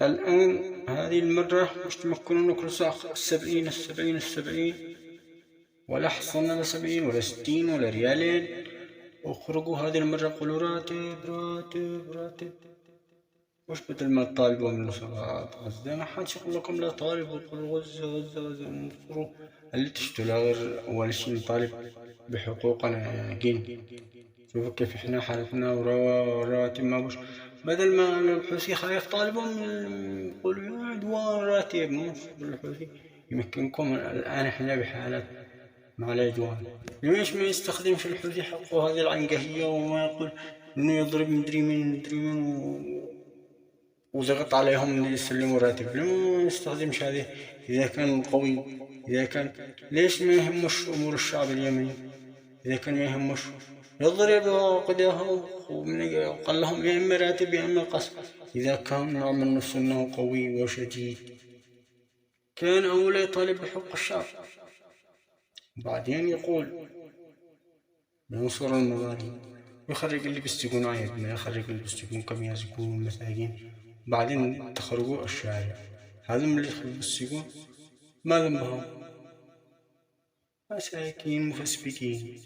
الآن هذه المرة مش تمكنون كل ساعة 70 ولا حصلنا ل 70 ولا 60 ولا ريالين. اخرجوا هذه المرة قولوا راتب. وش بدل ما تطالبوا من نصرات غزة؟ ما حدش يقول لكم لا طالبوا، قولوا غزة انصروا. اللي تشتوا غير أول شي نطالب بحقوقنا جين. شوفوا كيف احنا حالتنا وراتب ما بوش. بدل ما الحوثي خايف طالبهم يقولوا يا عدوان راتب مش بالحوثي يمكنكم. الآن احنا بحالة مع العدوان. ليش ما يستخدمش الحوثي حقه هذه العنقهية وما يقول انه يضرب مدري مين وضغط عليهم يسلموا راتب؟ لما ما يستخدمش هذه إذا كان قوي؟ إذا كان ليش ما يهمش أمور الشعب اليمني؟ إذا كان ما يهمش يضرب قداه وقال لهم يا إما راتب يا إما قصف. إذا كان نعمل نفسه أنه قوي وشديد كان أولى يطالب بحق الشعب. بعدين يقول ينصر المظالم، يخرج اللي بيستيقون عيبنا، يخرج اللي بيستيقون كم يزكون مساجين. بعدين تخرجوا الشارع. هذا من اللي بيستيقون ما ذنبهم؟ مساكين مفسبكين.